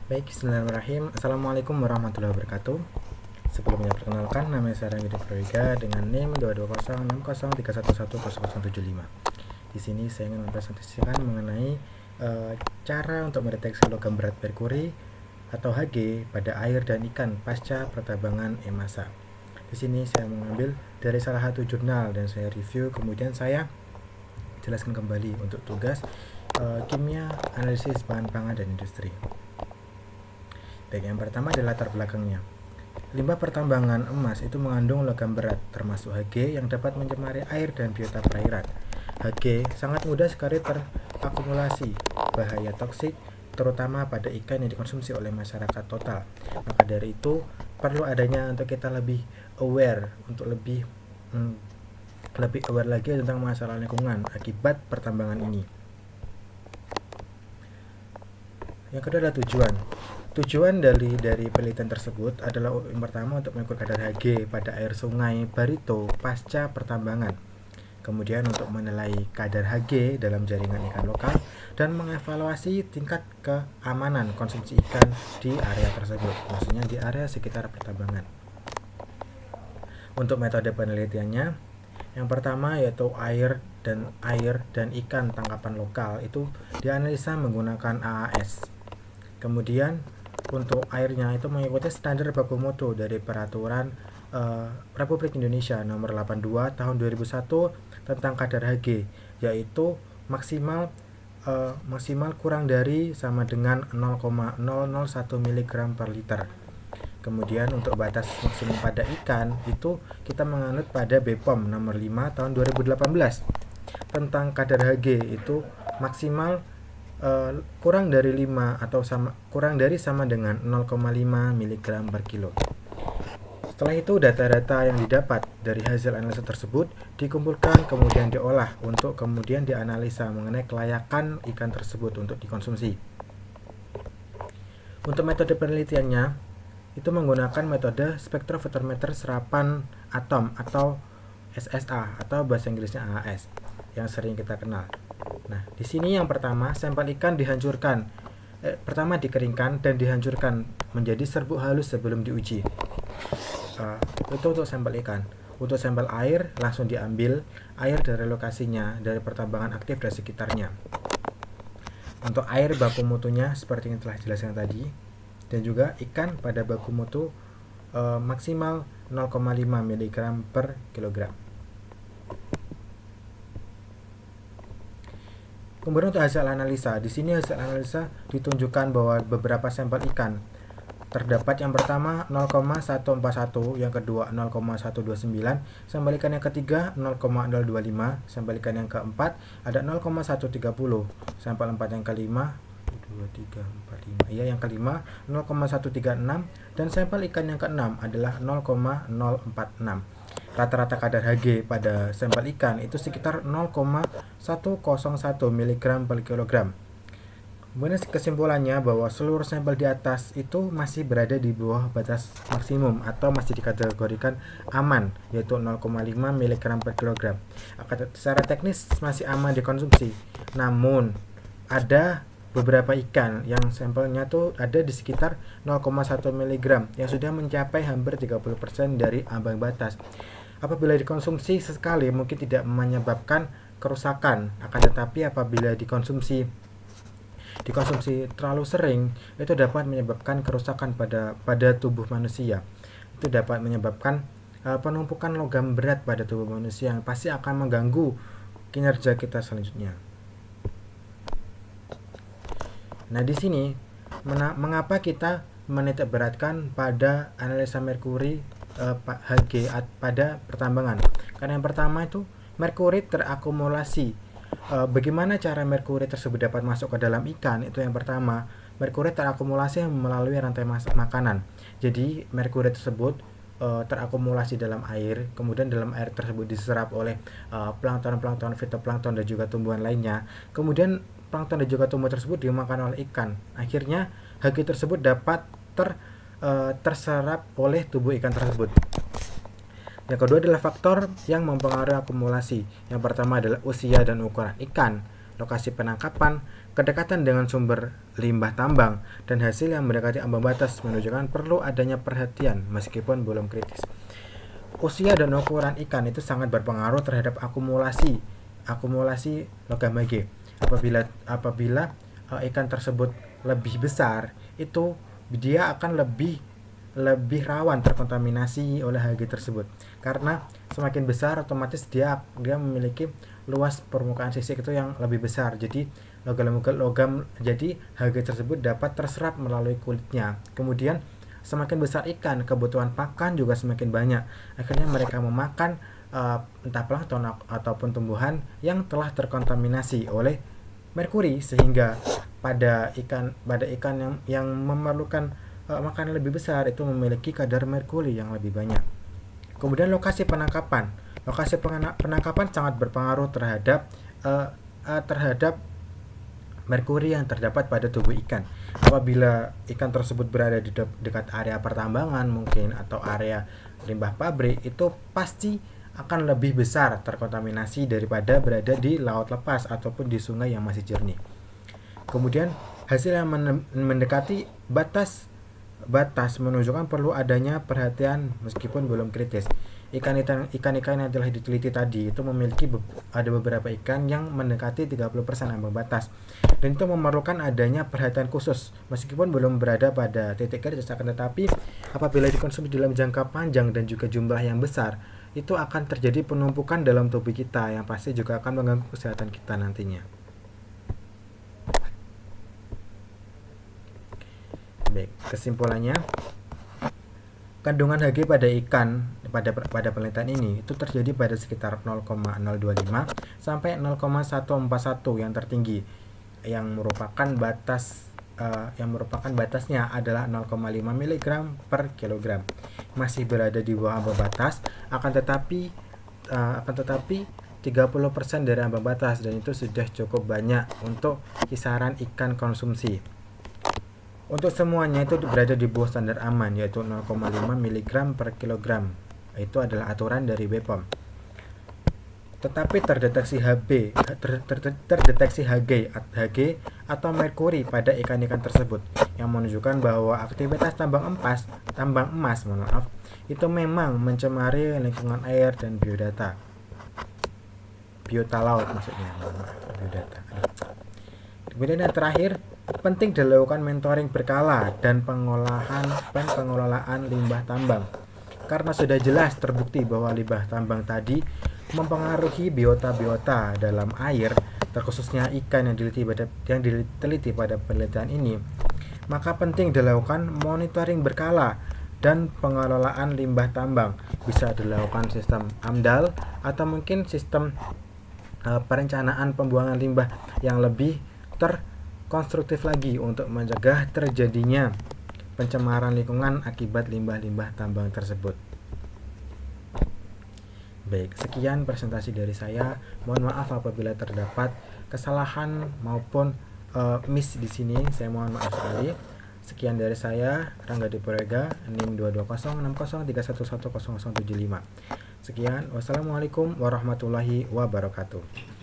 Baik, bismillahirrahmanirrahim. Assalamualaikum warahmatullahi wabarakatuh. Sebelumnya perkenalkan, nama saya Ranggidi Proyega dengan NIM 2206003110075. Di sini saya ingin mempresentasikan mengenai cara untuk mendeteksi logam berat merkuri atau Hg pada air dan ikan pasca pertambangan EMASA. Di sini saya mengambil dari salah satu jurnal dan saya review, kemudian saya jelaskan kembali untuk tugas kimia analisis bahan pangan dan industri. Baik, yang pertama adalah latar belakangnya. Limbah pertambangan emas itu mengandung logam berat termasuk Hg yang dapat mencemari air dan biota perairan. Hg sangat mudah sekali terakumulasi, bahaya toksik terutama pada ikan yang dikonsumsi oleh masyarakat total. Maka dari itu perlu adanya untuk kita lebih aware, untuk lebih aware lagi tentang masalah lingkungan akibat pertambangan ini. Yang kedua adalah tujuan. Tujuan dari penelitian tersebut adalah yang pertama untuk mengukur kadar Hg pada air sungai Barito pasca pertambangan. Kemudian untuk menilai kadar Hg dalam jaringan ikan lokal dan mengevaluasi tingkat keamanan konsumsi ikan di area tersebut, maksudnya di area sekitar pertambangan. Untuk metode penelitiannya, yang pertama yaitu air dan ikan tangkapan lokal itu dianalisa menggunakan AAS. Kemudian untuk airnya itu mengikuti standar baku mutu dari peraturan Republik Indonesia nomor 82 tahun 2001 tentang kadar Hg, yaitu maksimal kurang dari sama dengan 0,001 mg per liter. Kemudian untuk batas maksimum pada ikan itu kita menganut pada BPOM nomor 5 tahun 2018 tentang kadar Hg itu maksimal kurang dari 5 atau kurang dari sama dengan 0,5 mg per kilo. Setelah itu data-data yang didapat dari hasil analisa tersebut dikumpulkan kemudian diolah untuk kemudian dianalisa mengenai kelayakan ikan tersebut untuk dikonsumsi. Untuk metode penelitiannya itu menggunakan metode spektrofotometer serapan atom atau SSA atau bahasa Inggrisnya AAS yang sering kita kenal. Nah, di sini yang pertama sampel ikan dihancurkan. Pertama dikeringkan dan dihancurkan menjadi serbuk halus sebelum diuji. Itu untuk sampel ikan. Untuk sampel air langsung diambil air dari lokasinya, dari pertambangan aktif dan sekitarnya. Untuk air baku mutunya seperti yang telah dijelaskan tadi, dan juga ikan pada baku mutu maksimal 0,5 mg per kilogram. Kemudian untuk hasil analisa, di sini hasil analisa ditunjukkan bahwa beberapa sampel ikan terdapat yang pertama 0,141, yang kedua 0,129, sampel ikan yang ketiga 0,025, sampel ikan yang keempat ada 0,130, sampel empat yang kelima 2, 3, 4, 5. Ya, yang kelima 0,136 dan sampel ikan yang keenam adalah 0,046. Rata-rata kadar Hg pada sampel ikan itu sekitar 0,101 mg per kilogram. Kemudian kesimpulannya bahwa seluruh sampel di atas itu masih berada di bawah batas maksimum atau masih dikategorikan aman, yaitu 0,5 mg per kilogram. Secara teknis masih aman dikonsumsi. Namun ada beberapa ikan yang sampelnya tuh ada di sekitar 0,1 mg yang sudah mencapai hampir 30% dari ambang batas. Apabila dikonsumsi sesekali mungkin tidak menyebabkan kerusakan, akan tetapi apabila dikonsumsi terlalu sering itu dapat menyebabkan kerusakan pada tubuh manusia. Itu dapat menyebabkan penumpukan logam berat pada tubuh manusia yang pasti akan mengganggu kinerja kita selanjutnya. Nah, di sini mengapa kita menitik beratkan pada analisa merkuri Hg pada pertambangan? Karena yang pertama itu merkuri terakumulasi. Bagaimana cara merkuri tersebut dapat masuk ke dalam ikan? Itu yang pertama, merkuri terakumulasi melalui rantai makanan. Jadi merkuri tersebut terakumulasi dalam air, kemudian dalam air tersebut diserap oleh plankton, fitoplankton dan juga tumbuhan lainnya. Kemudian plankton dan juga tumbuhan tersebut dimakan oleh ikan. Akhirnya Hg tersebut dapat terserap oleh tubuh ikan tersebut. Yang kedua adalah faktor yang mempengaruhi akumulasi. Yang pertama adalah usia dan ukuran ikan. lokasi penangkapan, kedekatan dengan sumber limbah tambang, dan hasil yang mendekati ambang batas menunjukkan perlu adanya perhatian meskipun belum kritis. Usia dan ukuran ikan itu sangat berpengaruh terhadap akumulasi logam Hg. Apabila ikan tersebut lebih besar, itu dia akan lebih rawan terkontaminasi oleh Hg tersebut, karena semakin besar otomatis dia memiliki luas permukaan sisik itu yang lebih besar, jadi logam jadi Hg tersebut dapat terserap melalui kulitnya. Kemudian semakin besar ikan, kebutuhan pakan juga semakin banyak, akhirnya mereka memakan entah plankton ataupun tumbuhan yang telah terkontaminasi oleh merkuri, sehingga pada ikan yang memerlukan makanan lebih besar itu memiliki kadar merkuri yang lebih banyak. Kemudian lokasi penangkapan sangat berpengaruh terhadap merkuri yang terdapat pada tubuh ikan. Apabila ikan tersebut berada di dekat area pertambangan mungkin atau area limbah pabrik, itu pasti akan lebih besar terkontaminasi daripada berada di laut lepas ataupun di sungai yang masih jernih. Kemudian hasil yang mendekati batas menunjukkan perlu adanya perhatian meskipun belum kritis. Ikan-ikan yang telah diteliti tadi itu memiliki ada beberapa ikan yang mendekati 30% ambang batas, dan itu memerlukan adanya perhatian khusus meskipun belum berada pada titik kritis. Akan tetapi apabila dikonsumsi dalam jangka panjang dan juga jumlah yang besar, itu akan terjadi penumpukan dalam tubuh kita yang pasti juga akan mengganggu kesehatan kita nantinya. Baik, kesimpulannya, kandungan Hg pada ikan pada penelitian ini itu terjadi pada sekitar 0,025 sampai 0,141 yang tertinggi, yang merupakan batasnya adalah 0,5 mg per kilogram. Masih berada di bawah ambang batas, akan tetapi 30% dari ambang batas, dan itu sudah cukup banyak untuk kisaran ikan konsumsi. Untuk semuanya itu berada di bawah standar aman, yaitu 0,5 mg per kilogram. Itu adalah aturan dari BPOM. Tetapi terdeteksi Hg atau merkuri pada ikan-ikan tersebut, yang menunjukkan bahwa aktivitas tambang emas itu memang mencemari lingkungan air dan biota laut maksudnya. Biodata. Kemudian yang terakhir, penting dilakukan mentoring berkala dan pengelolaan limbah tambang, karena sudah jelas terbukti bahwa limbah tambang tadi mempengaruhi biota dalam air, terkhususnya ikan yang diteliti pada penelitian ini. Maka penting dilakukan monitoring berkala dan pengelolaan limbah tambang. Bisa dilakukan sistem AMDAL atau mungkin sistem perencanaan pembuangan limbah yang lebih terkonstruktif lagi untuk mencegah terjadinya pencemaran lingkungan akibat limbah-limbah tambang tersebut. Baik, sekian presentasi dari saya. Mohon maaf apabila terdapat kesalahan maupun miss di sini. Saya mohon maaf sekali. Sekian dari saya, Rangga Diporega, NIM 2206031110075. Sekian, wassalamualaikum warahmatullahi wabarakatuh.